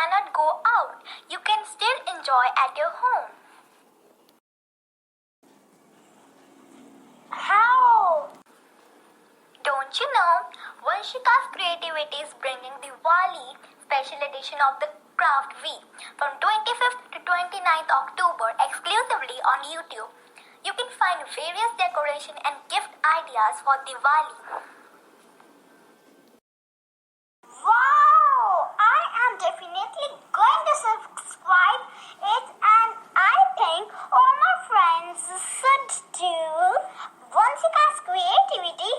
cannot go out, you can still enjoy at your home. How? Don't you know? Vanshika's creativity is bringing Diwali special edition of the Craft Week from 25th to 29th October exclusively on YouTube. You can find various decoration and gift ideas for Diwali. Wow! I am definitely going to subscribe it, and I think all my friends should too. Vanshika's creativity